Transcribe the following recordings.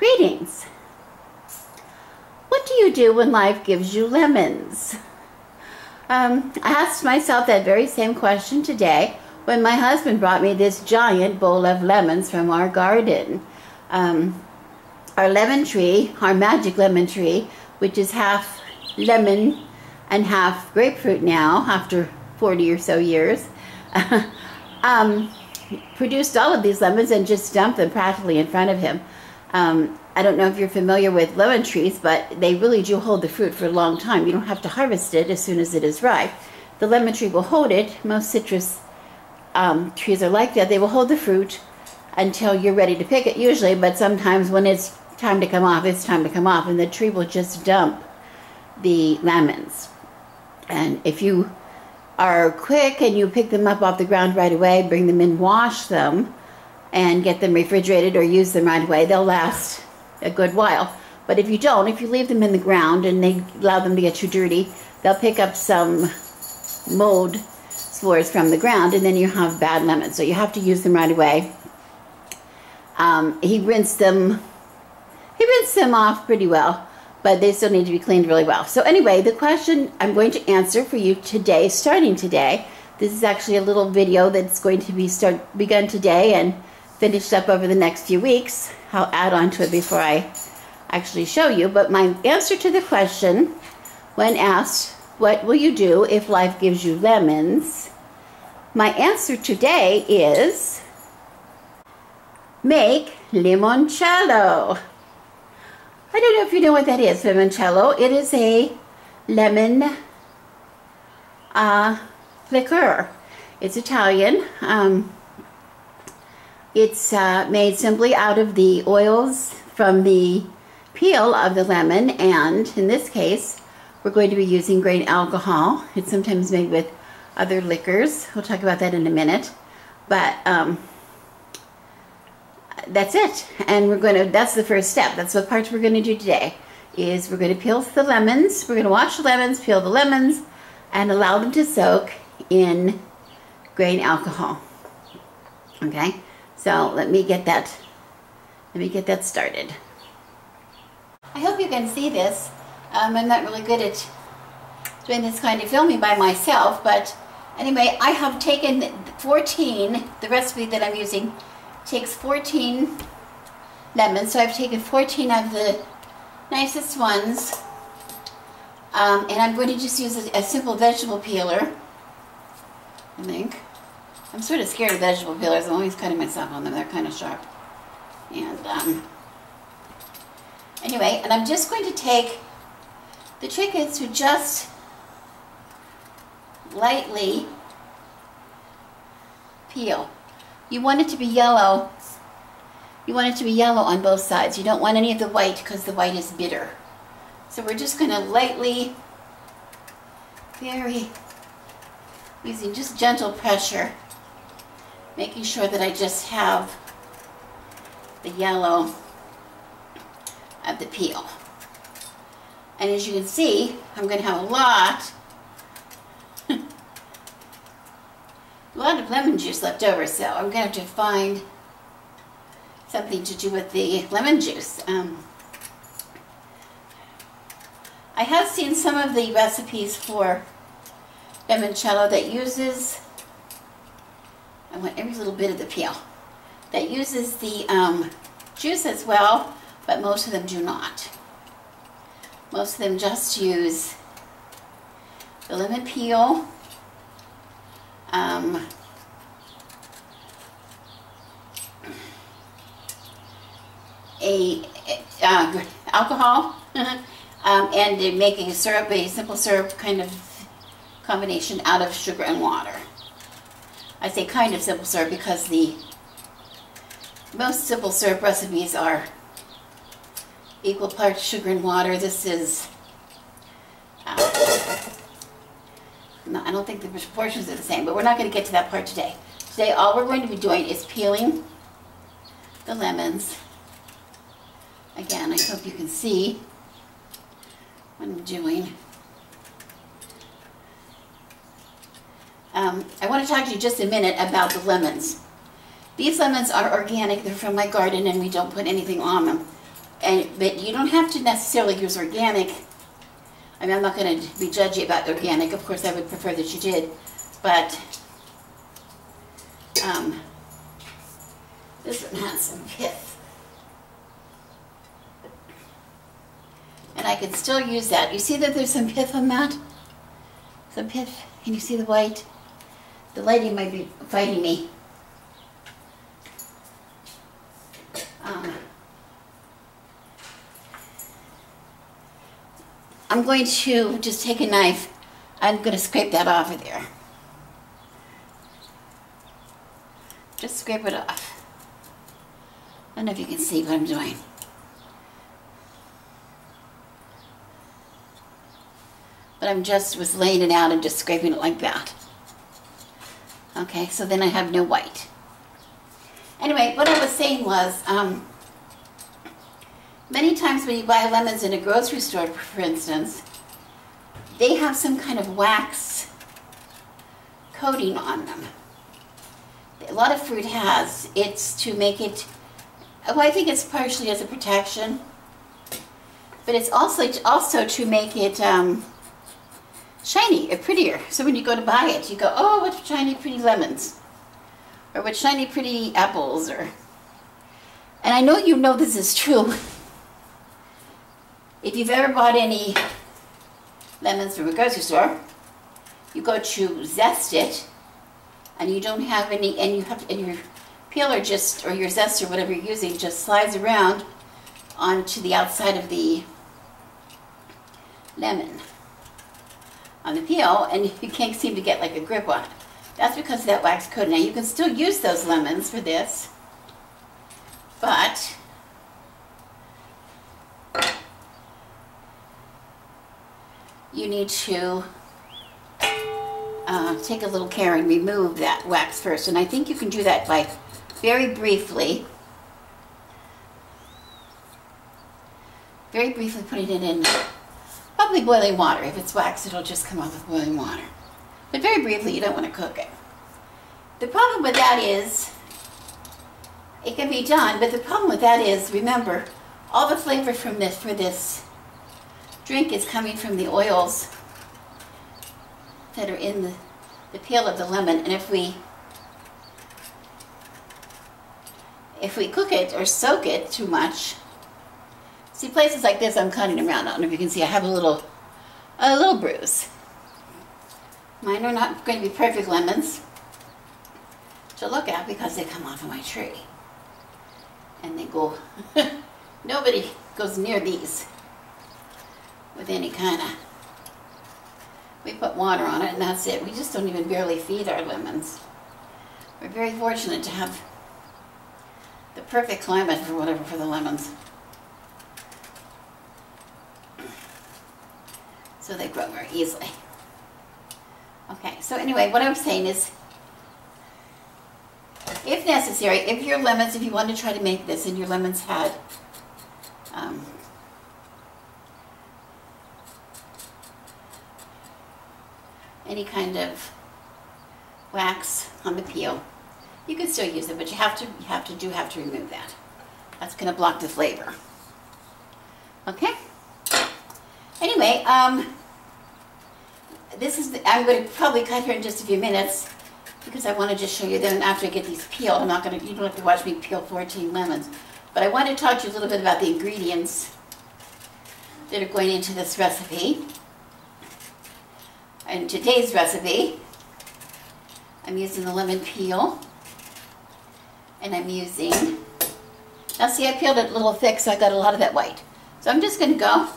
Greetings. What do you do when life gives you lemons? I asked myself that very same question today when my husband brought me this giant bowl of lemons from our garden. Our lemon tree, our magic lemon tree, which is half lemon and half grapefruit now after 40 or so years, produced all of these lemons and just dumped them practically in front of him. I don't know if you're familiar with lemon trees, but they really do hold the fruit for a long time. You don't have to harvest it as soon as it is ripe. The lemon tree will hold it. Most citrus trees are like that. They will hold the fruit until you're ready to pick it usually, but sometimes when it's time to come off, it's time to come off, and the tree will just dump the lemons. And if you are quick and you pick them up off the ground right away, bring them in, wash them, and get them refrigerated or use them right away, they'll last a good while. But if you don't, if you leave them in the ground and they allow them to get too dirty, they'll pick up some mold spores from the ground, and then you have bad lemons. So you have to use them right away. He rinsed them off pretty well, but they still need to be cleaned really well. So anyway, the question I'm going to answer for you today, starting today, this is actually a little video that's going to be begun today and finished up over the next few weeks. I'll add on to it before I actually show you. But my answer to the question, when asked, what will you do if life gives you lemons? My answer today is make limoncello. I don't know if you know what that is, limoncello. It is a lemon liqueur. It's Italian. It's made simply out of the oils from the peel of the lemon, and in this case, we're going to be using grain alcohol. It's sometimes made with other liquors. We'll talk about that in a minute. But that's it. And that's the first step. That's what part we're going to do today, is we're going to peel the lemons. We're going to wash the lemons, peel the lemons, and allow them to soak in grain alcohol. Okay? So let me get that started. I hope you can see this. I'm not really good at doing this kind of filming by myself, but anyway, I have taken 14, the recipe that I'm using takes 14 lemons, so I've taken 14 of the nicest ones, and I'm going to just use a simple vegetable peeler, I think. I'm sort of scared of vegetable peelers. I'm always cutting myself on them. They're kind of sharp. And anyway, and I'm just going to take, the trick is to just lightly peel. You want it to be yellow. You want it to be yellow on both sides. You don't want any of the white because the white is bitter. So we're just going to lightly, using just gentle pressure, making sure that I just have the yellow of the peel. And as you can see, I'm going to have a lot of lemon juice left over, so I'm going to have to find something to do with the lemon juice. I have seen some of the recipes for limoncello that uses, I want every little bit of the peel, that uses the juice as well, but most of them do not. Most of them just use the lemon peel, alcohol, and they're making a syrup, a simple syrup kind of combination out of sugar and water. I say kind of simple syrup because most simple syrup recipes are equal parts sugar and water. This is, no, I don't think the proportions are the same, but we're not going to get to that part today. Today all we're going to be doing is peeling the lemons. Again, I hope you can see what I'm doing. I want to talk to you just a minute about the lemons. These lemons are organic. They're from my garden, and we don't put anything on them. But you don't have to necessarily use organic. I mean, I'm not going to be judgy about organic. Of course, I would prefer that you did. But this one has some pith. And I can still use that. You see that there's some pith on that? Some pith. Can you see the white? The lady might be fighting me. I'm going to just take a knife. I'm going to scrape that off of there. Just scrape it off. I don't know if you can see what I'm doing. But I'm just was laying it out and just scraping it like that. Okay, so then I have no white. Anyway, what I was saying was, many times when you buy lemons in a grocery store, for instance, they have some kind of wax coating on them. A lot of fruit has. It's to make it, well, I think it's partially as a protection, but it's also to make it shiny or prettier. So when you go to buy it, you go, oh, what shiny, pretty lemons, or what shiny, pretty apples, or. And I know you know this is true. If you've ever bought any lemons from a grocery store, you go to zest it, and you don't have any, and your peeler just, or your zest or whatever you're using, just slides around onto the outside of the lemon on the peel, and you can't seem to get like a grip on it. That's because of that wax coating. Now you can still use those lemons for this, but you need to take a little care and remove that wax first. And I think you can do that by very briefly putting it in probably boiling water. If it's wax, it'll just come off with boiling water. But very briefly, you don't want to cook it. The problem with that is, it can be done, but the problem with that is, remember, all the flavor from this, for this drink is coming from the oils that are in the peel of the lemon. And if we cook it or soak it too much, see, places like this I'm cutting around. I don't know if you can see, I have a little bruise. Mine are not going to be perfect lemons to look at because they come off of my tree. And they go, nobody goes near these with any kind of, we put water on it and that's it. We just don't even barely feed our lemons. We're very fortunate to have the perfect climate for whatever for the lemons. So they grow very easily. Okay, so anyway, what I'm saying is, if necessary, if your lemons, if you want to try to make this and your lemons had any kind of wax on the peel, you can still use it, but you have to remove that. That's going to block the flavor. Okay. Anyway, I'm going to probably cut here in just a few minutes because I want to just show you. Then after I get these peeled, you don't have to watch me peel 14 lemons. But I want to talk to you a little bit about the ingredients that are going into this recipe. In today's recipe, I'm using the lemon peel, and I'm using, now see, I peeled it a little thick, so I got a lot of that white. So I'm just going to go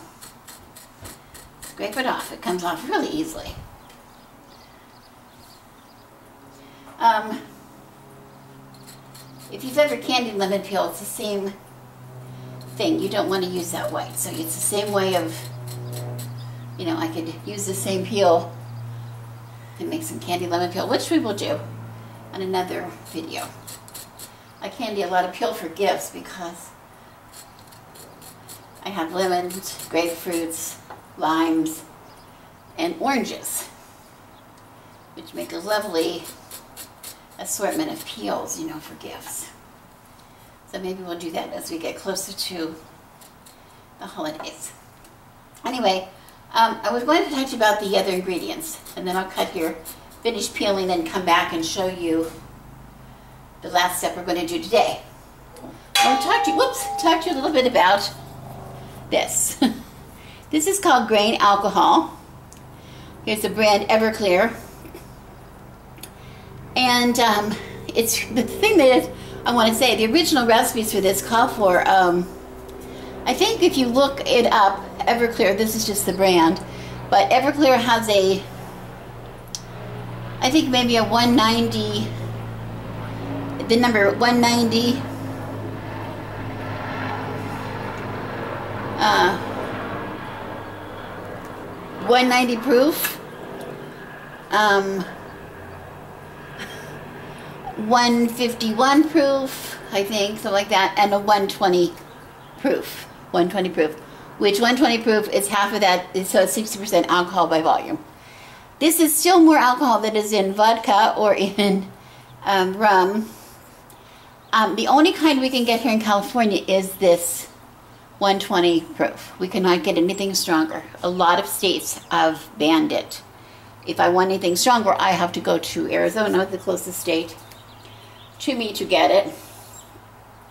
scrape it off. It comes off really easily. If you've ever candied lemon peel, it's the same thing. You don't want to use that white. So it's the same way of, I could use the same peel and make some candied lemon peel, which we will do on another video. I candy a lot of peel for gifts because I have lemons, grapefruits, limes, and oranges, which make a lovely assortment of peels, for gifts. So maybe we'll do that as we get closer to the holidays. Anyway, I was going to talk to you about the other ingredients, and then I'll cut here, finish peeling, and come back and show you the last step we're going to do today. I'll talk to you, talk to you a little bit about this. This is called grain alcohol. Here's the brand Everclear. And it's the thing that I want to say, the original recipes for this call for, I think if you look it up, Everclear, this is just the brand, but Everclear has a, I think maybe a 190, the number 190, 190 proof, 151 proof, I think, something like that, and a 120 proof. 120 proof, which 120 proof is half of that, so it's 60% alcohol by volume. This is still more alcohol than is in vodka or in rum. The only kind we can get here in California is this 120 proof. We cannot get anything stronger. A lot of states have banned it. If I want anything stronger, I have to go to Arizona, the closest state to me, to get it.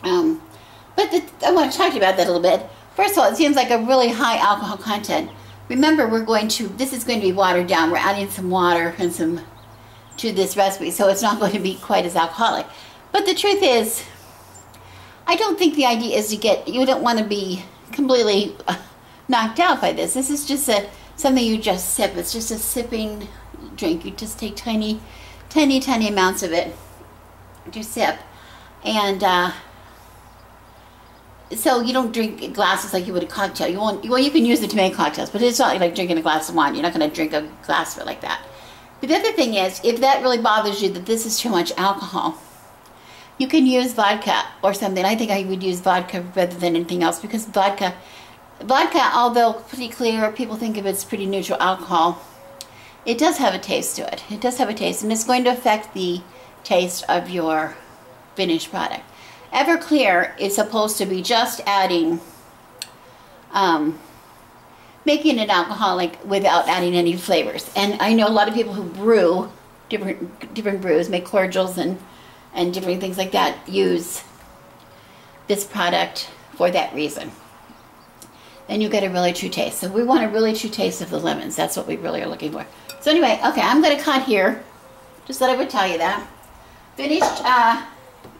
But I want to talk to you about that a little bit. First of all, it seems like a really high alcohol content. Remember, this is going to be watered down. We're adding some water and to this recipe, so it's not going to be quite as alcoholic. But the truth is, I don't think the idea is you don't want to be completely knocked out by this. This is just something you just sip. It's just a sipping drink. You just take tiny amounts of it to sip. And so you don't drink glasses like you would a cocktail. You can use it to make cocktails, but it's not like drinking a glass of wine. You're not going to drink a glass of it like that. But the other thing is, if that really bothers you that this is too much alcohol, you can use vodka or something. I think I would use vodka rather than anything else, because vodka, although pretty clear, people think of it as pretty neutral alcohol, it does have a taste to it. It does have a taste, and it's going to affect the taste of your finished product. Everclear is supposed to be just adding, making it alcoholic without adding any flavors. And I know a lot of people who brew different brews, make cordials and different things like that, use this product for that reason. Then you get a really true taste. So we want a really true taste of the lemons. That's what we really are looking for. So anyway, okay, I'm going to cut here. Just thought I would tell you that. Finished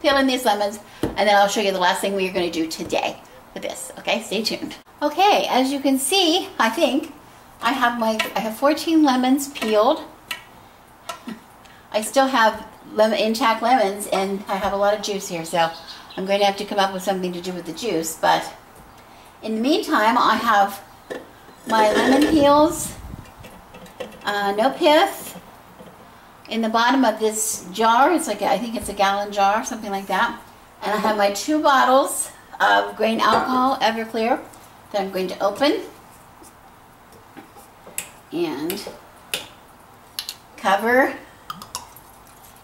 peeling these lemons, and then I'll show you the last thing we are going to do today with this. Okay, stay tuned. Okay, as you can see, I think I have 14 lemons peeled. I still have intact lemons, and I have a lot of juice here, so I'm going to have to come up with something to do with the juice. But in the meantime, I have my lemon peels, no pith. In the bottom of this jar, it's like, I think it's a gallon jar, something like that. And I have my 2 bottles of grain alcohol, Everclear, that I'm going to open and cover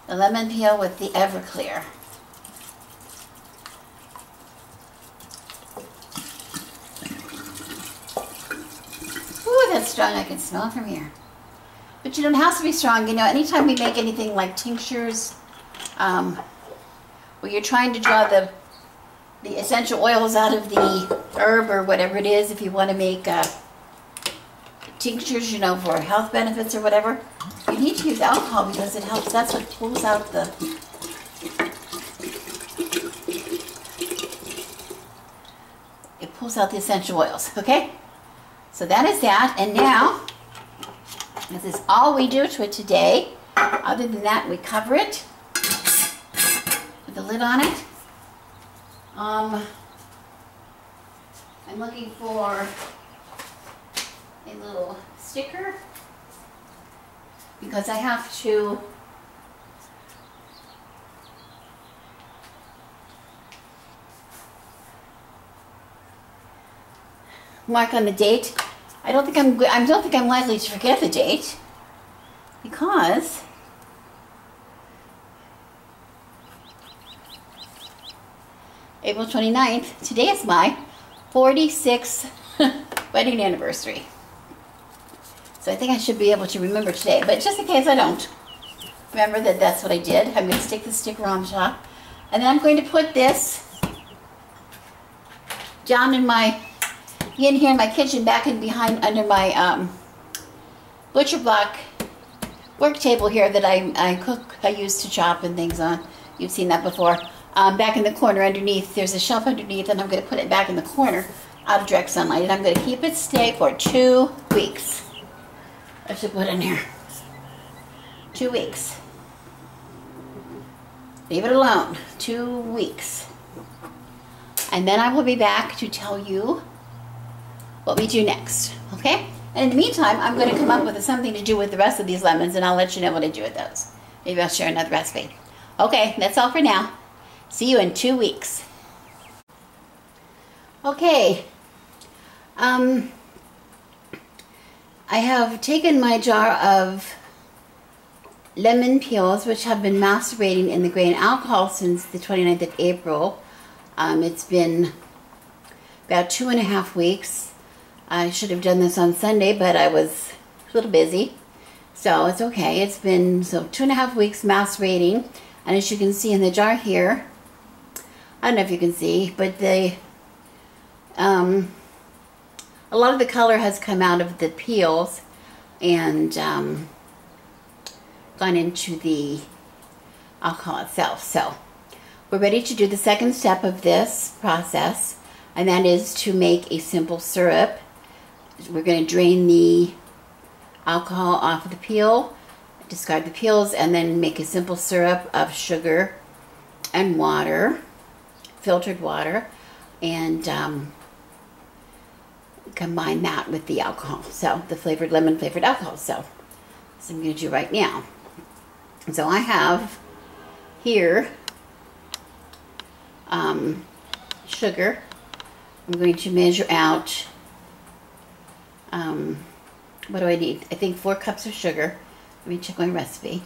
the lemon peel with the Everclear. Ooh, that's strong. I can smell it from here. But you don't have to be strong. You know, anytime we make anything like tinctures, where you're trying to draw the essential oils out of the herb or whatever it is, if you want to make tinctures, you know, for health benefits or whatever, you need to use alcohol because it helps. That's what pulls out the essential oils, okay? So that is that, and now, this is all we do to it today. Other than that, we cover it with the lid on it. I'm looking for a little sticker because I have to mark on the date. I don't think I'm likely to forget the date because April 29th, today is my 46th wedding anniversary. So I think I should be able to remember today, but just in case I don't, remember that that's what I did. I'm going to stick the sticker on top, and then I'm going to put this down in here in my kitchen, back and behind under my butcher block work table here that I use to chop and things on. You've seen that before. Back in the corner underneath, there's a shelf underneath, and I'm going to put it back in the corner out of direct sunlight, and I'm going to keep it stay for 2 weeks. I should put in here 2 weeks. Leave it alone 2 weeks, and then I will be back to tell you what we do next. Okay? And in the meantime, I'm going to come up with something to do with the rest of these lemons, and I'll let you know what I do with those. Maybe I'll share another recipe. Okay, that's all for now. See you in 2 weeks. Okay. I have taken my jar of lemon peels, which have been macerating in the grain alcohol since the 29th of April. It's been about 2.5 weeks. I should have done this on Sunday, but I was a little busy, so it's okay. It's been 2.5 weeks macerating, and as you can see in the jar here, I don't know if you can see, but a lot of the color has come out of the peels and gone into the alcohol itself. So we're ready to do the second step of this process, and that is to make a simple syrup. We're going to drain the alcohol off of the peel, discard the peels, and then make a simple syrup of sugar and water, filtered water, and combine that with the alcohol. So the lemon flavored alcohol. So I'm going to do right now. So I have here sugar. I'm going to measure out, what do I need? I think 4 cups of sugar. Let me check my recipe.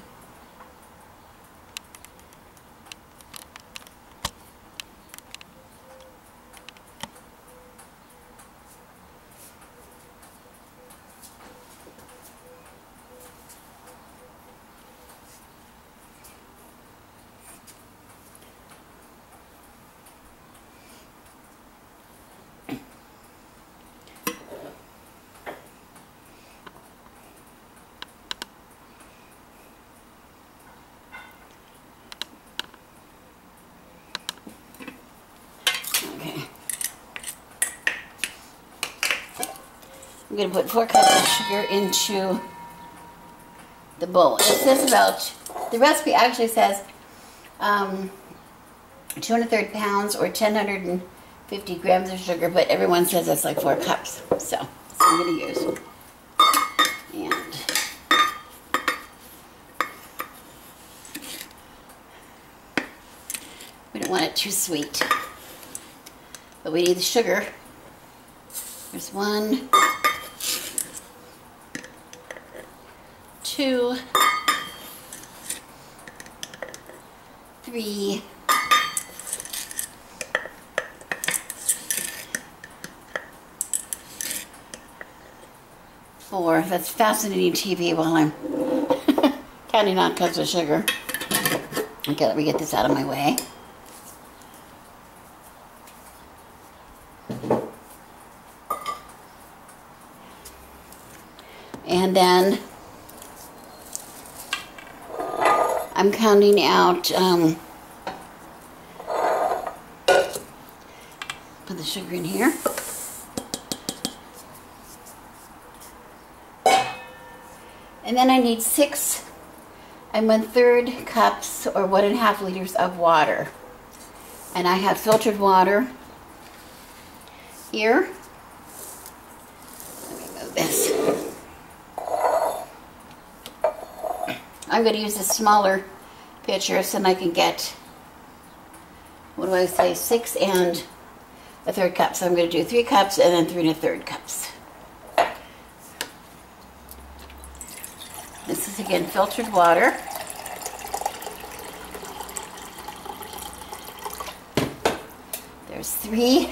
I'm going to put 4 cups of sugar into the bowl. It says about, the recipe actually says 2 1/3 pounds or 1,050 grams of sugar, but everyone says it's like 4 cups. So that's what I'm going to use. And we don't want it too sweet, but we need the sugar. There's 1, 2, 3, 4. That's fascinating TV while I'm counting on cups of sugar. Okay, let me get this out of my way. And then I'm counting out, put the sugar in here. And then I need 6 1/3 cups or 1.5 liters of water. And I have filtered water here. Let me move this. I'm going to use a smaller pitcher so then I can get, what do I say, 6 1/3 cups. So I'm going to do 3 cups and then 3 1/3 cups. This is again filtered water. There's 3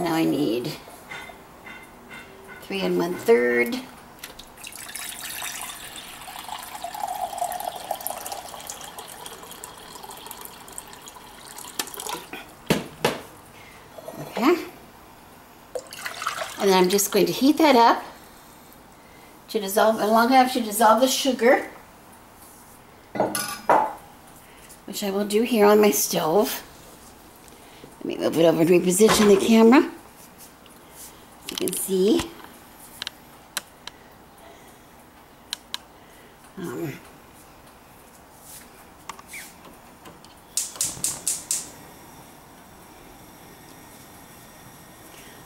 And now I need 3 1/3. Okay. And then I'm just going to heat that up to dissolve, long enough to dissolve the sugar, which I will do here on my stove. Let me move it over and reposition the camera. You can see.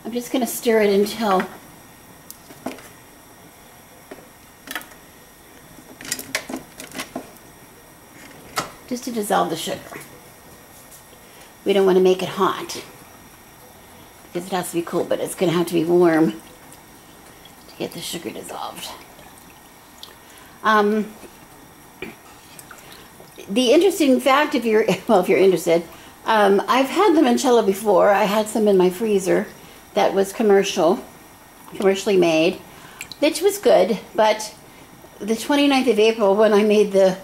I'm just going to stir it until just to dissolve the sugar. We don't want to make it hot because it has to be cool, but it's going to have to be warm to get the sugar dissolved. The interesting fact, if you're interested, I've had limoncello before. I had some in my freezer that was commercially made, which was good, but the 29th of April, when I made the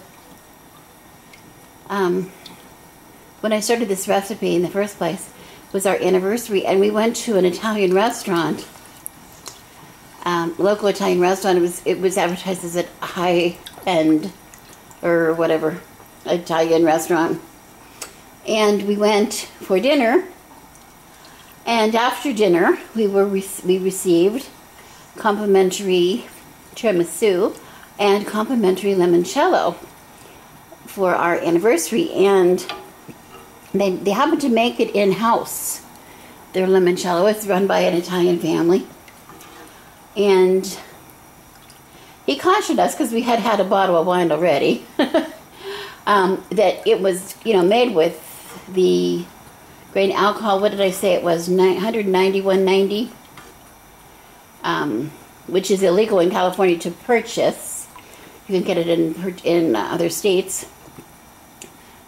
when I started this recipe in the first place, was our anniversary, and we went to an Italian restaurant, local Italian restaurant. It was advertised as a high-end or whatever Italian restaurant, and we went for dinner. And after dinner, we received complimentary tiramisu and complimentary limoncello for our anniversary, and they happened to make it in-house. Their limoncello, it's run by an Italian family, and he cautioned us, because we had had a bottle of wine already, that it was, made with the grain alcohol. What did I say it was? 190, which is illegal in California to purchase. You can get it in other states.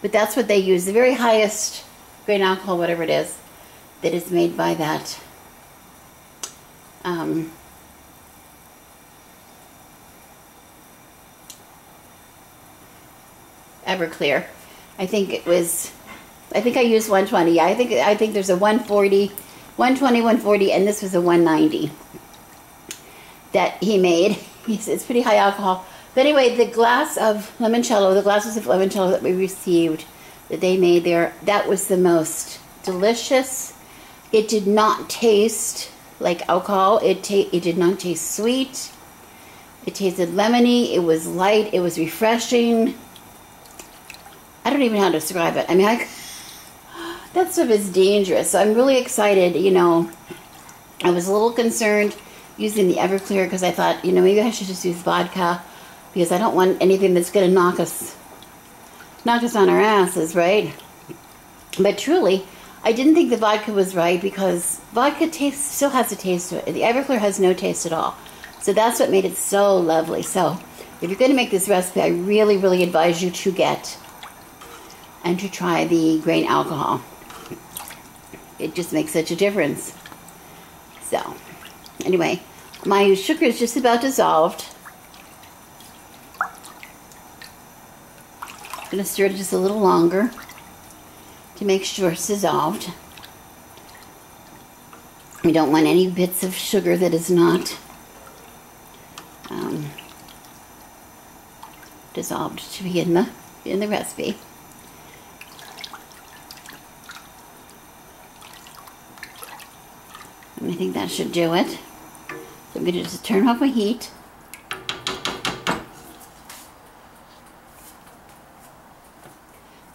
But that's what they use, the very highest grain alcohol, whatever it is, that is made by that Everclear. I think I used 120. I think there's a 140, 120, 140, and this was a 190 that he made. It's pretty high alcohol. But anyway, the glasses of limoncello that we received, that they made there, that was the most delicious. It did not taste like alcohol. It did not taste sweet. It tasted lemony. It was light. It was refreshing. I don't even know how to describe it. I mean, that stuff is dangerous. So I'm really excited. I was a little concerned using the Everclear because I thought, maybe I should just use vodka, because I don't want anything that's going to knock us on our asses, right? But truly, I didn't think the vodka was right, because vodka still has a taste to it. The Everclear has no taste at all. So that's what made it so lovely. So if you're going to make this recipe, I really, really advise you to get and to try the grain alcohol. It just makes such a difference. So anyway, my sugar is just about dissolved. I'm going to stir it just a little longer to make sure it's dissolved. We don't want any bits of sugar that is not dissolved to be in the recipe. And I think that should do it. So I'm going to just turn off my heat.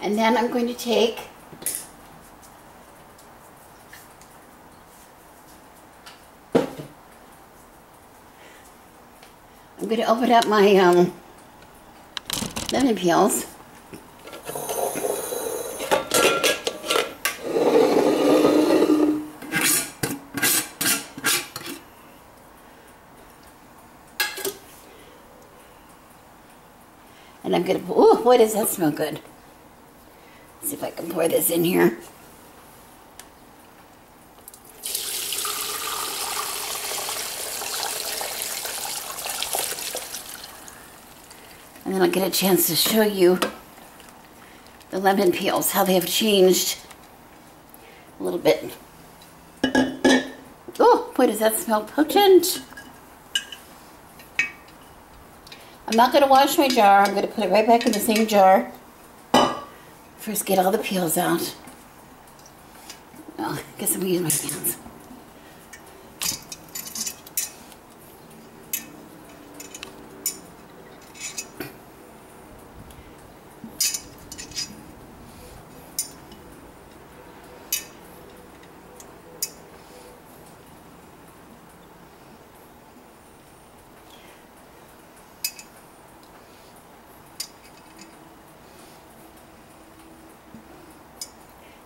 And then I'm going to take I'm going to open up my lemon peels. And I'm going to, ooh, boy, does that smell good. Let's see if I can pour this in here. And then I'll get a chance to show you the lemon peels, how they have changed a little bit. Oh, boy, does that smell potent. I'm not going to wash my jar. I'm going to put it right back in the same jar. First, get all the peels out. Well, I guess I'm going to use my hands.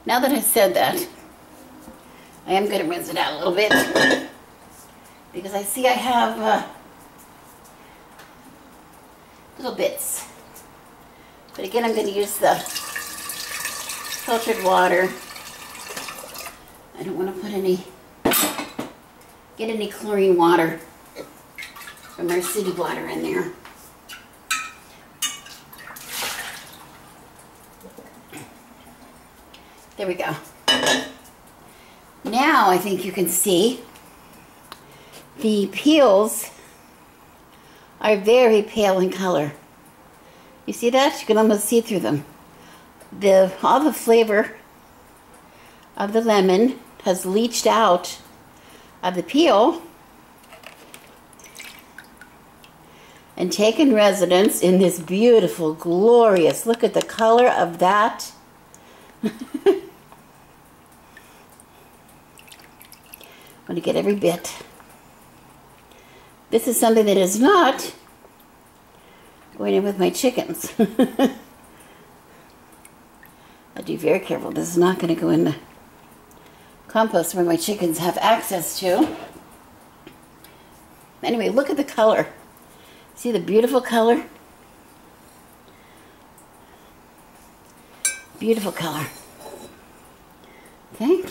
Now that I've said that, I am going to rinse it out a little bit because I see I have little bits. But again, I'm going to use the filtered water. I don't want to put get any chlorine water from our city water in there. There we go. Now I think you can see the peels are very pale in color. You see that? You can almost see through them. All the flavor of the lemon has leached out of the peel and taken residence in this beautiful, glorious, look at the color of that. I'm going to get every bit. This is something that is not going in with my chickens. I'll be very careful. This is not going to go in the compost where my chickens have access to. Anyway, look at the color. See the beautiful color? Beautiful color. Okay.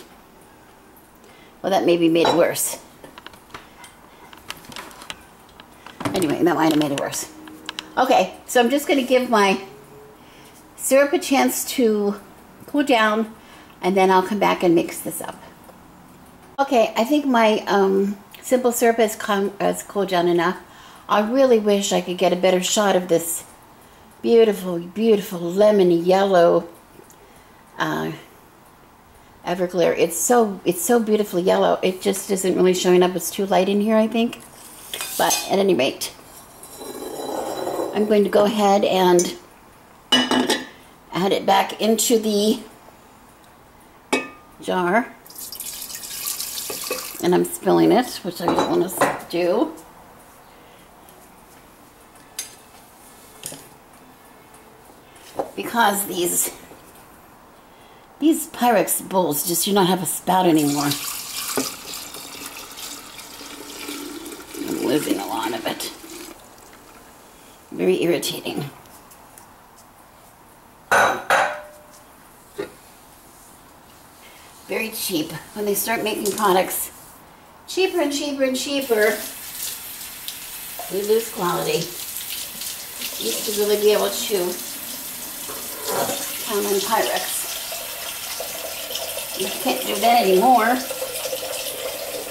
Well, that maybe made it worse. Anyway, that might have made it worse. Okay, so I'm just going to give my syrup a chance to cool down, and then I'll come back and mix this up. Okay, I think my simple syrup has cooled down enough. I really wish I could get a better shot of this beautiful, beautiful lemony yellow Everclear. It's so beautifully yellow. It just isn't really showing up. It's too light in here, I think. But at any rate, I'm going to go ahead and add it back into the jar. And I'm spilling it, which I don't want to do. Because these Pyrex bowls just do not have a spout anymore. I'm losing a lot of it. Very irritating. Very cheap. When they start making products cheaper and cheaper and cheaper, we lose quality. Used to really be able to count on Pyrex. You can't do that anymore.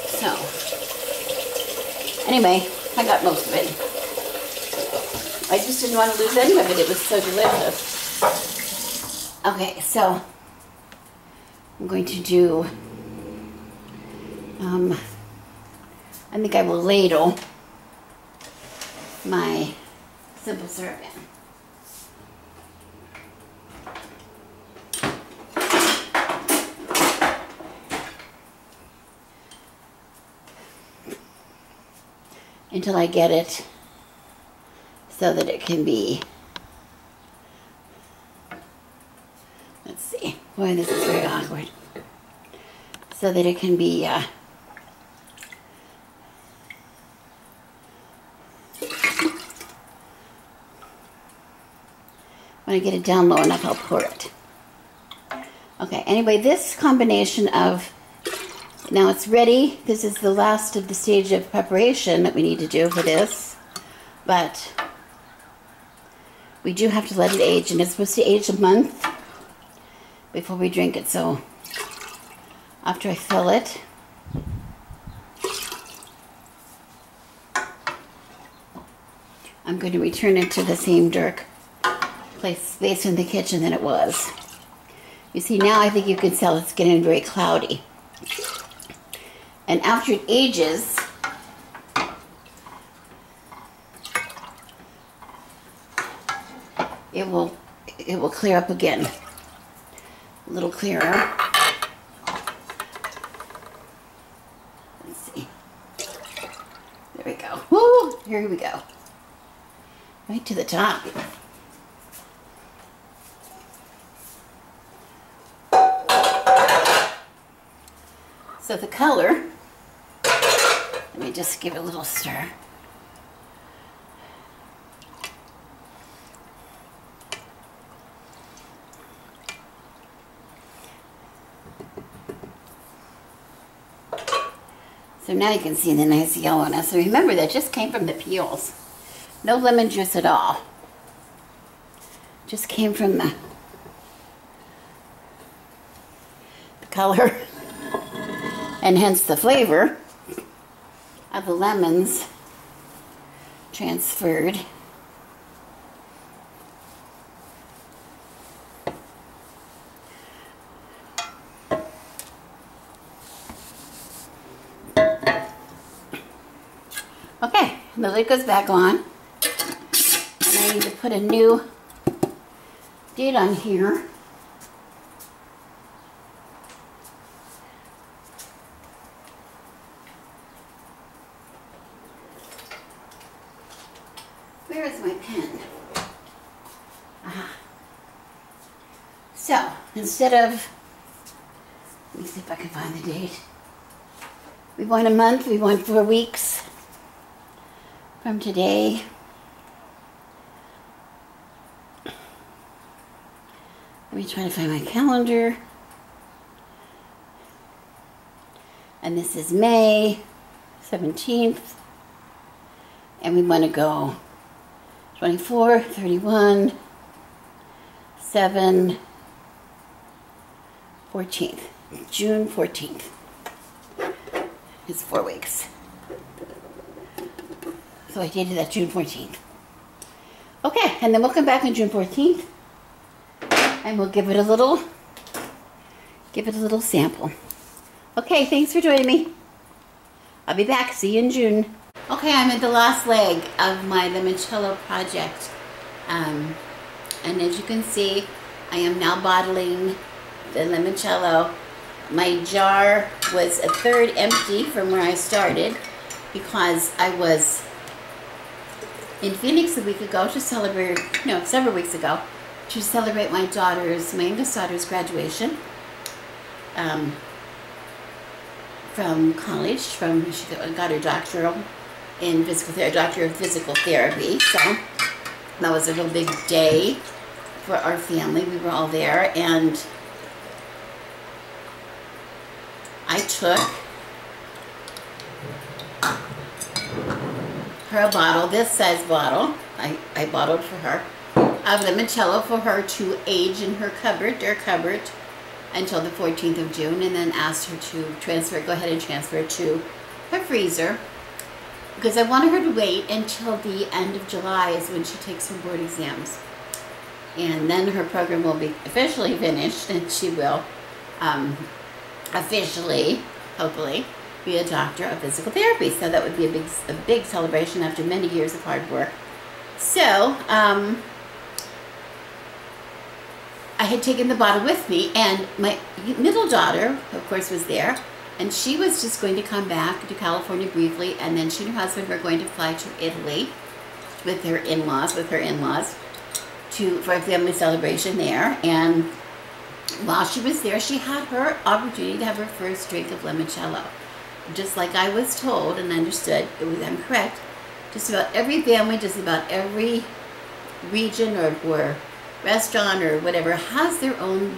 So, anyway, I got most of it. I just didn't want to lose any of it. It was so delicious. Okay, so I'm going to do, I think I will ladle my simple syrup in. Until I get it so that it can be, let's see, boy, this is very awkward, so that it can be when I get it down low enough, I'll pour it. Okay, anyway, this combination of, now it's ready. This is the last of the stage of preparation that we need to do for this. But we do have to let it age, and it's supposed to age a month before we drink it. So after I fill it, I'm going to return it to the same dark space in the kitchen that it was. You see, now I think you can tell it's getting very cloudy. And after it ages, it will clear up again. A little clearer. Let's see. There we go. Woo! Here we go. Right to the top. So the color, let me just give it a little stir. So now you can see the nice yellowness. So remember, that just came from the peels. No lemon juice at all. Just came from the color and hence the flavor of the lemons transferred. Okay, the lid goes back on, and I need to put a new lid on here. Where is my pen? Aha. So, instead of, let me see if I can find the date. We want a month, we want 4 weeks from today. Let me try to find my calendar. And this is May 17th. And we want to go 24, 31, 7, 14th. June 14th. It's 4 weeks. So I dated that June 14th. Okay, and then we'll come back on June 14th and we'll give it a little sample. Okay, thanks for joining me. I'll be back. See you in June. Okay, I'm at the last leg of my limoncello project. And as you can see, I am now bottling the limoncello. My jar was a third empty from where I started because I was in Phoenix a week ago to celebrate, no, several weeks ago, to celebrate my youngest daughter's graduation from college. She got her doctoral in doctor of physical therapy. So that was a real big day for our family. We were all there, and I took her a bottle, this size bottle, I bottled for her, of limoncello for her to age in her cupboard, their cupboard, until the 14th of June, and then asked her to go ahead and transfer it to her freezer, because I wanted her to wait until the end of July is when she takes her board exams. And then her program will be officially finished, and she will officially, hopefully, be a doctor of physical therapy. So that would be a big celebration after many years of hard work. So I had taken the bottle with me, and my middle daughter, of course, was there, and she was just going to come back to California briefly, and then she and her husband were going to fly to Italy with her in-laws, for a family celebration there. And while she was there, she had her opportunity to have her first drink of limoncello. Just like I was told and understood, I'm correct, just about every family, just about every region or restaurant or whatever has their own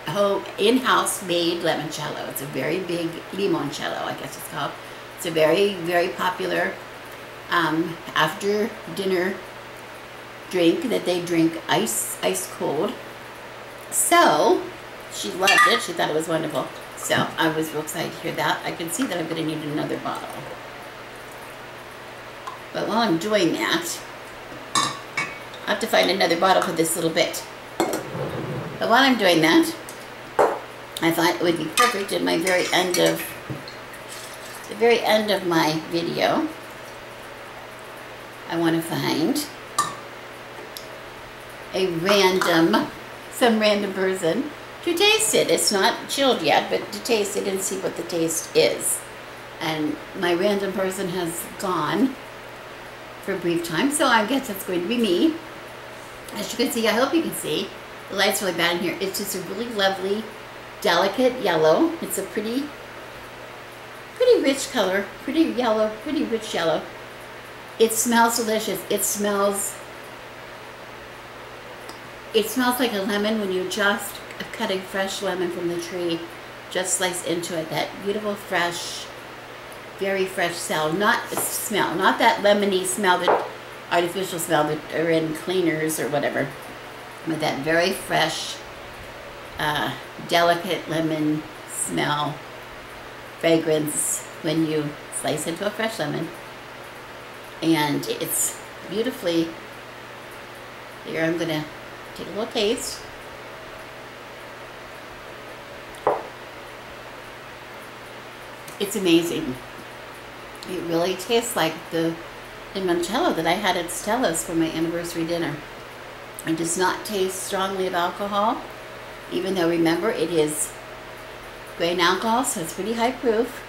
home in-house made limoncello. It's a very big limoncello, I guess it's called. It's a very, very popular after dinner drink that they drink ice cold. So she loved it. She thought it was wonderful. So I was real excited to hear that. I can see that I'm going to need another bottle. But while I'm doing that, I have to find another bottle for this little bit. But while I'm doing that, I thought it would be perfect at my the very end of my video. I want to find some random person to taste it. It's not chilled yet, but to taste it and see what the taste is. And my random person has gone for a brief time, so I guess it's going to be me. As you can see, I hope you can see, the light's really bad in here. It's just a really lovely, delicate yellow. It's a pretty rich color, pretty yellow, pretty rich yellow. It smells delicious. It smells like a lemon when you just cut a fresh lemon from the tree, just slice into it. That beautiful, fresh, very fresh smell. Not that lemony smell, that artificial smell that are in cleaners or whatever, but that very fresh, delicate lemon smell, fragrance when you slice into a fresh lemon. And it's beautifully, here I'm going to take a little taste. It's amazing. It really tastes like the limoncello that I had at Stella's for my anniversary dinner. It does not taste strongly of alcohol, even though, remember, it is grain alcohol, so it's pretty high proof.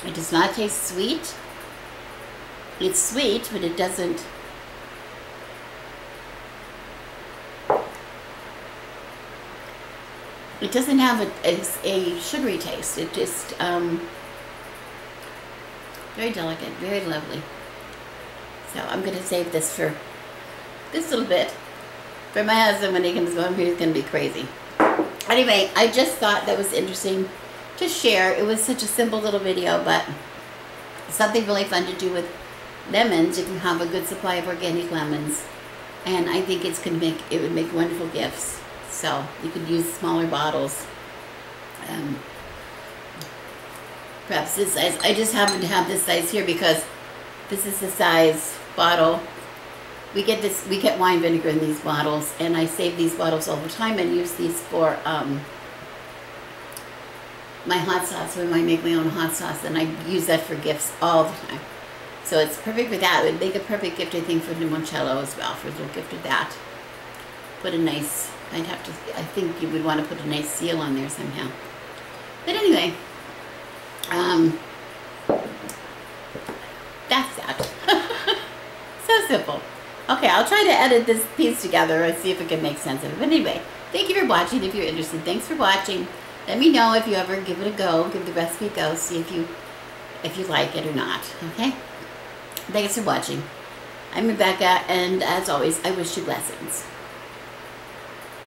It does not taste sweet. It's sweet, but it doesn't have a sugary taste. It just very delicate, very lovely. So I'm going to save this for this little bit for my husband when he comes home. He's going to be crazy. Anyway, I just thought that was interesting to share. It was such a simple little video, but something really fun to do with lemons. You can have a good supply of organic lemons, and I think it would make wonderful gifts. So you could use smaller bottles. Perhaps this size. I just happen to have this size here because this is the size bottle. We get wine vinegar in these bottles, and I save these bottles all the time and use these for my hot sauce when I make my own hot sauce, and I use that for gifts all the time. So it's perfect for that. It would make a perfect gift, I think, for limoncello as well, for a little gift of that. Put a nice, I think you would want to put a nice seal on there somehow. But anyway, that's that. So simple. Okay, I'll try to edit this piece together and see if it can make sense of it. But anyway, thank you for watching. If you're interested, thanks for watching. Let me know if you ever give it a go, give the recipe a go, see if you like it or not. Okay? Thanks for watching. I'm Rebecca, and as always, I wish you blessings.